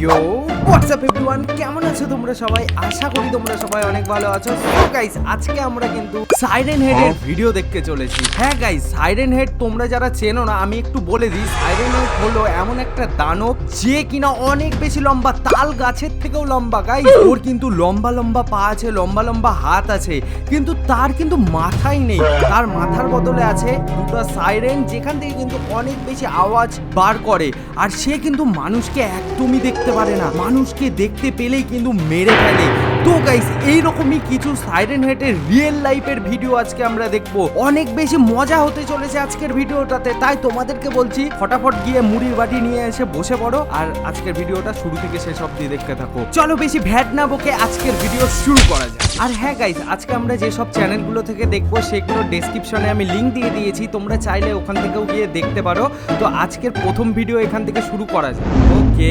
ইয়ো WhatsApp everyone, কেমন আছো তোমরা সবাই? আশা করি তোমরা সবাই অনেক ভালো আছো। সো গাইস, আজকে আমরা কিন্তু সাইরেন হেডের ভিডিও দেখতে চলেছি। হ্যাঁ গাইস, সাইরেন হেড তোমরা যারা চেনো না, আমি একটু বলে দিই। সাইরেন হেড হলো এমন একটা দানব যে কিনা অনেক বেশি লম্বা, তাল গাছের থেকেও লম্বা। গাইস, ওর কিন্তু লম্বা লম্বা পা আছে, লম্বা লম্বা হাত আছে, কিন্তু তার কিন্তু মাথাই নেই। তার মাথার বদলে আছে দুটো সাইরেন, যেখান থেকে কিন্তু অনেক বেশি আওয়াজ বার করে। আর সে কিন্তু মানুষকে একদমই দেখতে পারে না, মানুষকে দেখতে পেলেই কিন্তু মেরে ফেলে। তো গাইস, এইরকমই কিছু সাইরেন হেডের রিয়েল লাইফের ভিডিও আজকে আমরা দেখবো। অনেক বেশি মজা হতে চলেছে আজকের ভিডিওটাতে, তাই তোমাদেরকে বলছি ফটাফট গিয়ে মুড়ির বাটি নিয়ে এসে বসে পড়ো আর আজকের ভিডিওটা শুরু থেকে শেষ অবধি দেখতে থাকো। চলো বেশি ভ্যাট না বকে আজকের ভিডিও শুরু করা যায়। আর হ্যাঁ গাইস, আজকে আমরা যেসব চ্যানেলগুলো থেকে দেখবো সেগুলো ডেসক্রিপশনে আমি লিঙ্ক দিয়ে দিয়েছি, তোমরা চাইলে ওখান থেকেও গিয়ে দেখতে পারো। তো আজকের প্রথম ভিডিও এখান থেকে শুরু করা যায়। ওকে,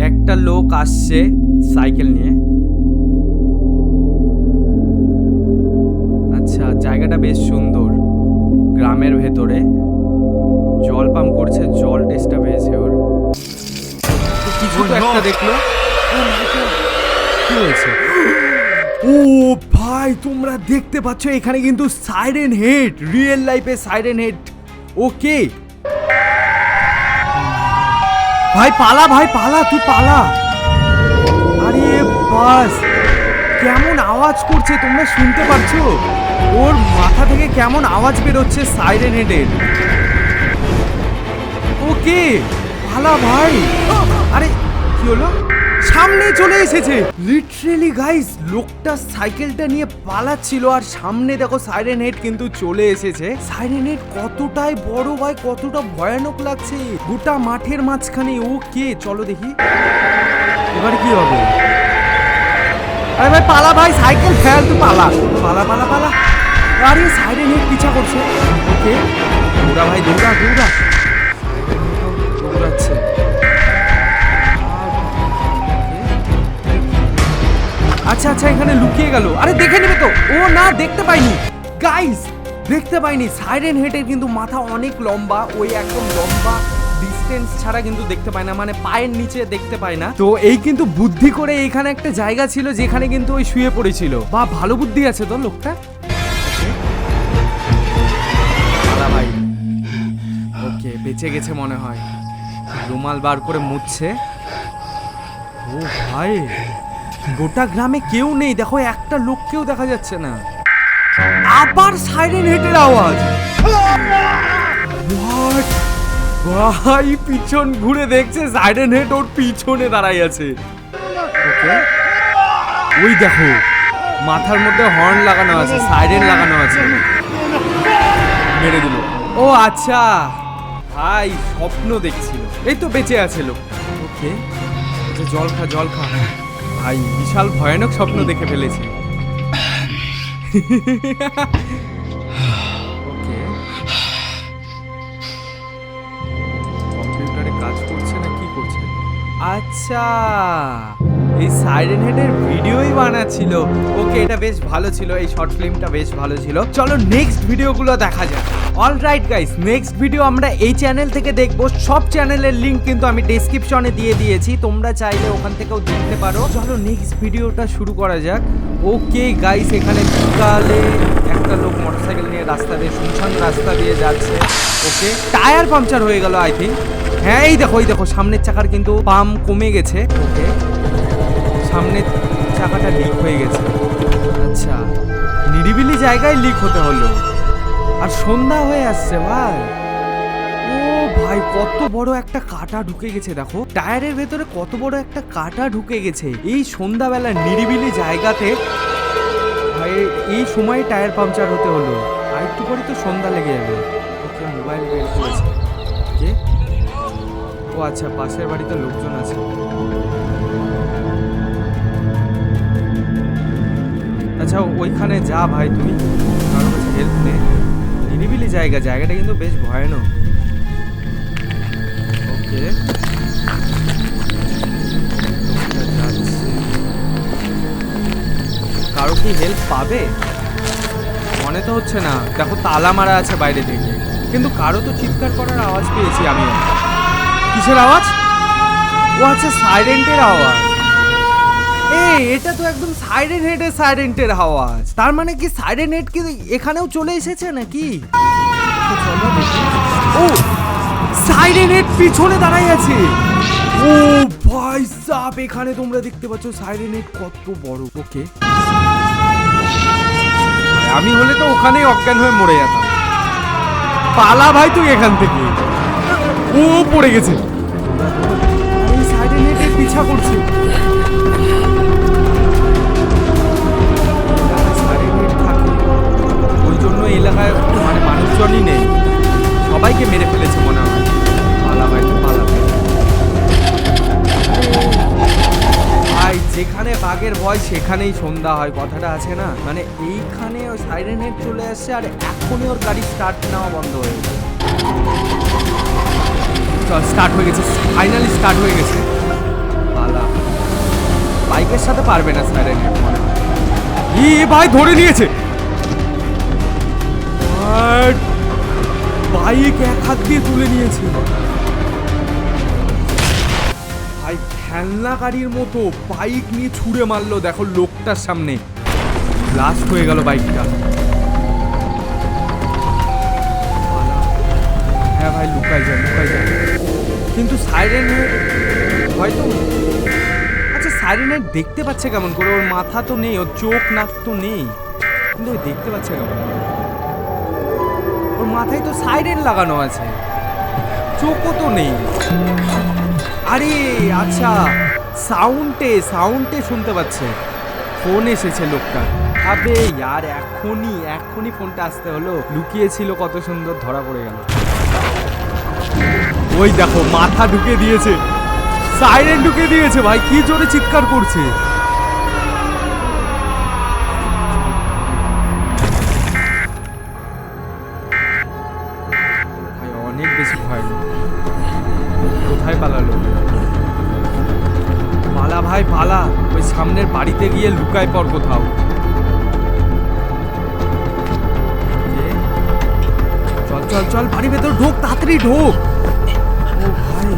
একটা লোক আসছে সাইকেল নিয়ে। আচ্ছা, জায়গাটা বেশ সুন্দর, গ্রামের ভেতরে জল পাম্প করছে, জল টেস্টটা পেয়েছে ওর। কিছু তো একটা দেখলো। কি হয়েছে? ও ভাই, তোমরা দেখতে পাচ্ছ এখানে কিন্তু সাইরেন হেড, রিয়েল লাইফে সাইরেন হেড। ওকে ভাই, পালা ভাই, পালা, তুই পালা। আরে বাস, কেমন আওয়াজ করছে তোমরা শুনতে পাচ্ছ? ওর মাথা থেকে কেমন আওয়াজ বেরোচ্ছে সাইরেন হেডের। ওকে পালা ভাই। আরে কি হলো? সামনে চলে এসেছে লিটারেলি গাইস, লোকটা সাইকেলটা নিয়ে পালাচ্ছিল আর সামনে দেখো সাইরেন হেড কিন্তু চলে এসেছে। সাইরেন হেড কতটাই বড় ভাই, কতটা ভয়ানক লাগছে গোটা মাঠের মাঝখানে। ওকে চলো দেখি এবার কি হবে। আরে ভাই পালা ভাই, সাইকেল ফেল, তুই পালা পালা পালা পালা। আরে সাইরেন হেড পিছা করছে। ওকে দৌড়া ভাই, দৌড়া দৌড়া, দৌড়াচ্ছে। আচ্ছা আচ্ছা, এখানে লুকিয়ে গেল। আরে দেখে নেবে তো। ও না, দেখতে পাইনি গাইস, দেখতে পাইনি। সাইরেন হেডের কিন্তু মাথা অনেক লম্বা, ওই একদম লম্বা ডিস্টেন্স ছাড়া কিন্তু দেখতে পায় না, মানে পায়ের নিচে দেখতে পায় না। তো এই কিন্তু বুদ্ধি করে এখানে একটা জায়গা ছিল যেখানে কিন্তু ওই শুয়ে পড়েছিল। বা ভালো বুদ্ধি আছে তো লোকটা। ভাই ওকে, বেঁচে গেছে মনে হয়। রুমাল বার করে মুছছে। ও ভাই, গোটা গ্রামে কেউ নেই, দেখো একটা লোককেও দেখা যাচ্ছে না। আবার সাইরেন হেডের আওয়াজ। ভাই পিছন ঘুরে দেখছে সাইরেন হেড ওর পিছনে দাঁড়াই আছে। ওকে, ওই দেখো মাথার মধ্যে হর্ন লাগানো আছে, সাইরেন লাগানো আছে। মেরে দিল। ও আচ্ছা ভাই, স্বপ্ন দেখছিল, এই তো বেঁচে আছে লোক। ওকে জল খা, জল খা। ভাই বিশাল ভয়ানক স্বপ্ন দেখে ফেলেছি। ওকে, কম্পিউটারে কাজ করছে না কি করছে? আচ্ছা, এই সাইরেন হেডের ভিডিওই বানাচ্ছিল। ওকে, এটা বেশ ভালো ছিল, এই শর্ট ফিল্মটা বেশ ভালো ছিল। চলো নেক্সট ভিডিওগুলো দেখা যাক। অলরাইট গাইস, নেক্সট ভিডিও আমরা এই চ্যানেল থেকে দেখবো। সব চ্যানেলের লিংক কিন্তু আমি ডেসক্রিপশনে দিয়ে দিয়েছি, তোমরা চাইলে ওখান থেকেও দেখতে পারো। চলো নেক্সট ভিডিওটা শুরু করা যাক। ওকে গাইস, এখানে বিকালে একটা লোক মোটরসাইকেল নিয়ে রাস্তা দিয়ে, শুনশান রাস্তা দিয়ে যাচ্ছে। ওকে, টায়ার পাংচার হয়ে গেল আই থিঙ্ক। হ্যাঁ এই দেখো, এই দেখো সামনের চাকার কিন্তু পাম্প কমে গেছে। ওকে, সামনের চাকাটা লিক হয়ে গেছে। আচ্ছা, নিরিবিলি জায়গায় লিক হতে হলো। আর সন্ধ্যা হয়ে আসছে ভাই। ও ভাই, কত বড় একটা কাঁটা ঢুকে গেছে, দেখো টায়ারের ভেতরে কত বড় একটা কাঁটা ঢুকে গেছে এই সন্ধ্যাবেলা নিরিবিলি জায়গাতে। ভাই এই সময় টায়ার পাংচার হতে হলো, আর একটু পরে তো সন্ধ্যা লেগে যাবে। ওকে, মোবাইল বের করেছে। কে? ও আচ্ছা, পাশের বাড়িতে লোকজন আছে। আচ্ছা ওইখানে যা ভাই, তুই কারো কাছে হেল্প নে। নিরিবিলি জায়গা, জায়গাটা কিন্তু বেশ ভয়ানক। ওকে, কারো কি হেল্প পাবে মনে তো হচ্ছে না। দেখো তালা মারা আছে বাইরে থেকে, কিন্তু কারো তো চিৎকার করার আওয়াজ পেয়েছি আমি। কিসের আওয়াজ? ও ও আচ্ছা, সাইরেন্টের আওয়াজ। এটা তো একদম সাইরেন হেডের সাইরেন্টের আওয়াজ। তার মানে কি সাইরেন হেড কি এখানেও চলে এসেছে নাকি? ও, সাইরেন হেড পিছনে দাঁড়াই আছে। ও ভাই সাব, এখানে তোমরা দেখতে পাচ্ছ সাইরেন হেড কত বড়। ওকে, আমি হলে তো ওখানেই অজ্ঞান হয়ে মরে যেতাম। পালা ভাই তুই এখান থেকে। ও পড়ে গেছে। এই সাইরেন হেড পিছা করছে। ওই জন্য এলাকায় মানে মানুষজনই নেই, সবাইকে মেরে ফেলেছে মনে হয়। পালা ভাই, পালা ভাই, যেখানে বাঘের ভয় সেখানেই সন্ধ্যা হয়, কথাটা আছে না? মানে এইখানে ওই সাইরেন হেড চলে আসছে আর এখনই ওর গাড়ি স্টার্ট নেওয়া বন্ধ হয়ে গেছে। চল, স্টার্ট হয়ে গেছে, ফাইনালি স্টার্ট হয়ে গেছে। পালা, বাইকের সাথে পারবে না সাইরেন হেড মনে হয়। ভাই ধরে নিয়েছে। বাইক এক হাত দিয়ে তুলে নিয়েছে ভাই, খেলনা গাড়ির মতো বাইক নিয়ে ছুঁড়ে মারলো দেখো লোকটার সামনে। ব্লাস্ট হয়ে গেল বাইকটা। হ্যাঁ ভাই, লুকাই যায়, লুকাই যায়। কিন্তু সাইরেন হয়তো, আচ্ছা সাইরেন দেখতে পাচ্ছে কেমন করে? ওর মাথা তো নেই, ওর চোখ নাক তো নেই, কিন্তু ওই দেখতে পাচ্ছে কেমন? ওর মাথায় তো সাইরেন লাগানো আছে, চোখও তো নেই। আরে আচ্ছা, সাউন্ডে শুনতে পাচ্ছে। ফোন এসেছে লোকটা। আবে यार, এখনই ফোনটা আসতে হলো। লুকিয়েছিল কত সুন্দর, ধরা পড়ে গেল। ওই দেখো, মাথা ঢুকে দিয়েছে, সাইরেন ঢুকে দিয়েছে ভাই। কি জোরে চিৎকার করছে। ভাই অনেক বেশি ভয়। কোথায় পালালো? পালা ভাই পালা, ওই সামনের বাড়িতে গিয়ে লুকায় পড় কোথাও। চল চল চল, বাড়ি ভেতর ঢোক, তাড়াতাড়ি ঢোক। ও ভাই,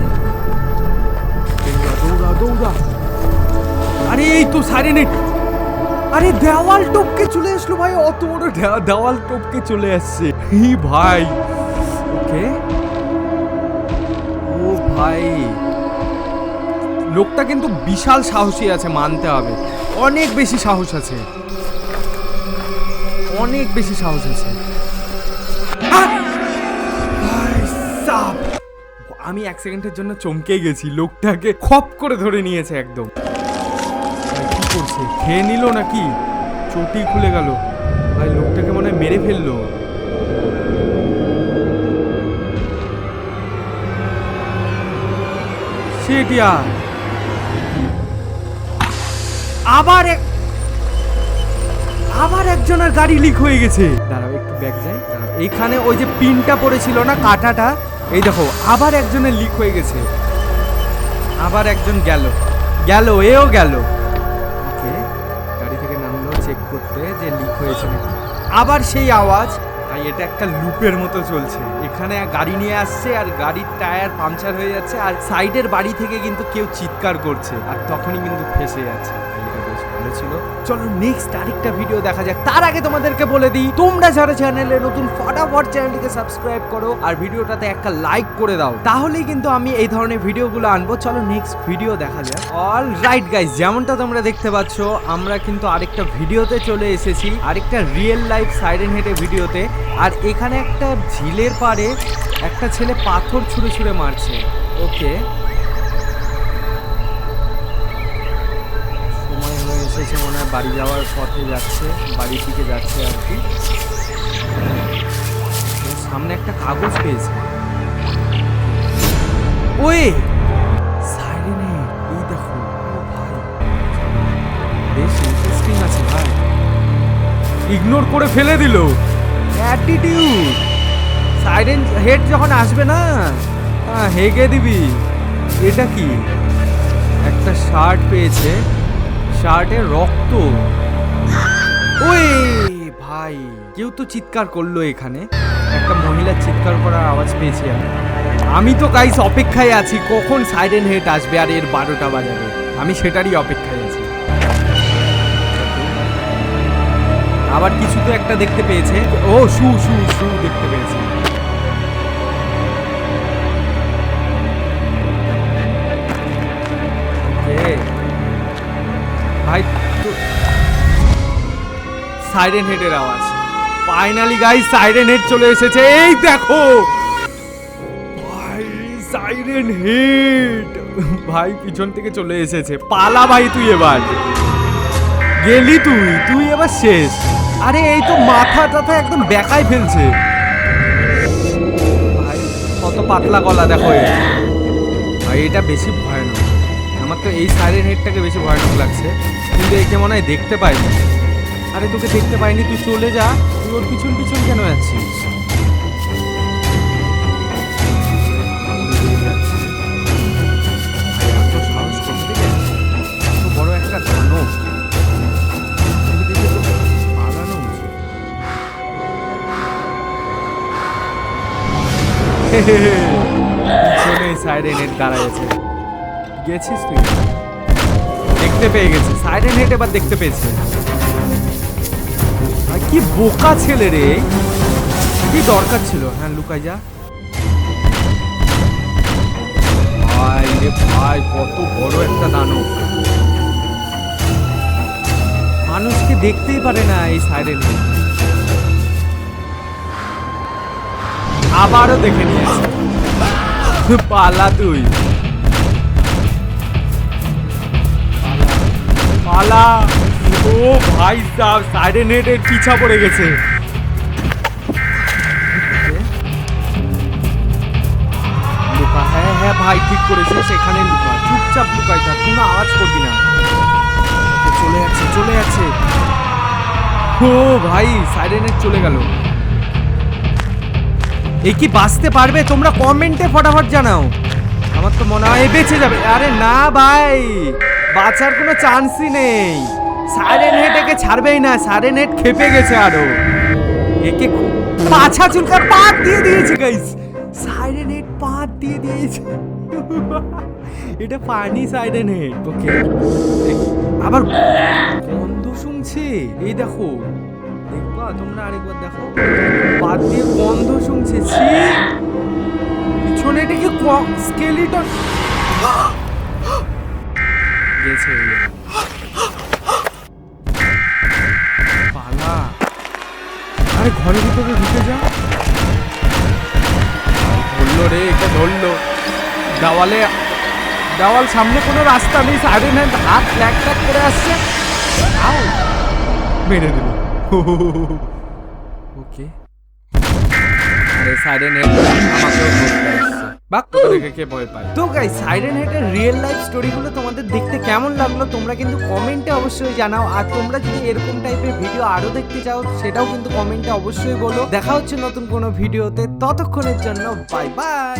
দৌড়া দৌড়া। আরে এই তো সাইরেন হেড। আরে দেওয়াল টপকে চলে আসলো ভাই, অত বড় দেওয়াল টপকে চলে আসছে। ভাই ওকে, ও ভাই লোকটা কিন্তু বিশাল সাহসী আছে, মানতে হবে। অনেক বেশি সাহস আছে, অনেক বেশি সাহস আছে। আমি এক সেকেন্ডের জন্য চমকে গেছি, লোকটাকে খপ করে ধরে নিয়েছে একদম। কি করছে? খেয়ে নিল নাকি? চটি খুলে গেল ভাই, লোকটাকে মনে হয় মেরে ফেললো। সেটিয়া আবার একজনের গাড়ি লিক হয়ে গেছে। দাঁড়াও একটু ব্যাক যাই। এখানে ওই যে পিনটা পড়েছিল না, কাঁটাটা, এই দেখো আবার একজনের লিক হয়ে গেছে। আবার একজন গেল, এও গেল। ওকে, গাড়ি থেকে নামলো চেক করতে যে লিক হয়েছে নাকি। আবার সেই আওয়াজ ভাই, এটা একটা লুপের মতো চলছে। এখানে গাড়ি নিয়ে আসছে আর গাড়ির টায়ার পাংচার হয়ে যাচ্ছে, আর সাইডের বাড়ি থেকে কিন্তু কেউ চিৎকার করছে, আর তখনই কিন্তু ফেসে যাচ্ছে। ছিল। চলো নেক্সট আরেকটা ভিডিও দেখা যাক। তার আগে তোমাদেরকে বলে দিই, তোমরা যারা চ্যানেলে নতুন, ফটাফট চ্যানেলটিকে সাবস্ক্রাইব করো আর ভিডিওটাতে একটা লাইক করে দাও, তাহলেই কিন্তু আমি এই ধরনের ভিডিওগুলো আনবো। চলো নেক্সট ভিডিও দেখা যাক। অল রাইট গাইস, যেমনটা তোমরা দেখতে পাচ্ছ, আমরা কিন্তু আরেকটা ভিডিওতে চলে এসেছি, আরেকটা রিয়েল লাইফ সাইরেন হেডের ভিডিওতে। আর এখানে একটা ঝিলের পাড়ে একটা ছেলে পাথর ছুঁড়ে ছুঁড়ে মারছে। ওকে, এসেছে মনে হয়, বাড়ি যাওয়ার পথে যাচ্ছে, বাড়ির দিকে যাচ্ছে আর কি। সামনে একটা কাগজ পেয়েছে। ওই সাইরেনে এই দেখো ভাই, বেশ ইন্টারেস্টিং আছে ভাই। ইগনোর করে ফেলে দিল, অ্যাটিটিউড। সাইরেন হেড যখন আসবে না, হেগে দিবি। এটা কি? একটা শার্ট পেয়েছে, শার্টের রক্ত। ওই ভাই, কেউ তো চিৎকার করলো এখানে, একটা মহিলার চিৎকার করার আওয়াজ পেয়েছি আমি। আমি তো গাইস অপেক্ষায় আছি কখন সাইরেন হেড আসবে আর এর 12টা বাজাবে, আমি সেটারই অপেক্ষায় আছি। আবার কিছু তো একটা দেখতে পেয়েছে, ও শু শু শু দেখতে পেয়েছে। ভাই সাইরেন হেডের আওয়াজ, ফাইনালি গাইস সাইরেন হেড চলে এসেছে, এই দেখো ভাই সাইরেন হেড ভাই পিছন থেকে চলে এসেছে। পালা ভাই, তুই এবার গেলি, তুই এবার শেষ। আরে এই তো মাথা টাথা একদম বেকায় ফেলছে ভাই, কত পাতলা গলা দেখো ভাই, এটা বেশি ভয়ানক। আমার তো এই সাইরেন হেডটাকে বেশি ভয়ানক লাগছে, কিন্তু একে মনে হয় দেখতে পাইনি। আরে তোকে দেখতে পাইনি, তুই চলে যা, তুই ওর পিছন পিছন কেন যাচ্ছিস? এত সাহস করতে দিলে, এত বড় একটা দানব, তোকে দেখে তো পালানো উচিত। পিছনে সাইরেন হেড দাঁড়াইছে, গেছিস তুই, দেখতে পেয়ে গেছে সাইরেন হেড, এবার দেখতে পেয়েছে। কি বোকা ছেলে রে, কি দরকার ছিল? হ্যাঁ লুকাই যা ভাই রে ভাই, কত বড় একটা দানব, মানুষকে দেখতেই পারে না এই সাইরেন হেড। আবারও দেখে নিয়েছে, পালা তুই পালা। ও ভাই সাহেব, সাইরেন হেডের পিছা পড়ে গেছে। লুকা, হ্যাঁ হ্যাঁ ভাই ঠিক করেছিস, সেখানে লুকা, চুপচাপ লুকাই থাক, কোনো আওয়াজ করবি না। চলে যাচ্ছে চলে যাচ্ছে, ও ভাই সাইরেন হেড চলে গেল। এই কি বাঁচতে পারবে? তোমরা কমেন্টে ফটাফট জানাও, আমার তো মনে হয় বেঁচে যাবে। আরে না ভাই, বাঁচার কোনো চান্সই নেই, সাইরেন হেড একে ছাড়বেই না, সাইরেন হেড খেপে গেছে আরো, একে পাছা চুলকার পাত দিয়ে দিয়েছে গাইস, সাইরেন হেড পাত দিয়ে দিয়েছে। এটা পানি সাইরেন হেড। ওকে, আবার গন্ধ শুনছে, এই দেখো, দেখবা তোমরা আরেকবার দেখো, পাত দিয়ে গন্ধ শুনছে, ছি পিছনে এটা কি স্কেলিটন গেছে, পালা। আরে ঘরের ভিতরে ঢুকে যা, ধরলো রে, এটা ধরলো, দেওয়াল সামনে কোনো রাস্তা নেই, সাইরেন হেড হাত ট্যাক ট্যাক করে আসছে, আও মেরে দিল। ওকে, আরে সাইরেন হেড আমাকেও ধরতে আসছে, বাক তোকে দেখে কে ভয় পায়। তো গাইস, সাইরেন হেডের রিয়েল লাইফ স্টোরিগুলো তোমাদের দেখতে কেমন লাগলো তোমরা কিন্তু কমেন্টে অবশ্যই জানাও, আর তোমরা যদি এরকম টাইপের ভিডিও আরো দেখতে চাও সেটাও কিন্তু কমেন্টে অবশ্যই বলো। দেখা হচ্ছে নতুন কোনো ভিডিওতে, ততক্ষণের জন্য বাই বাই।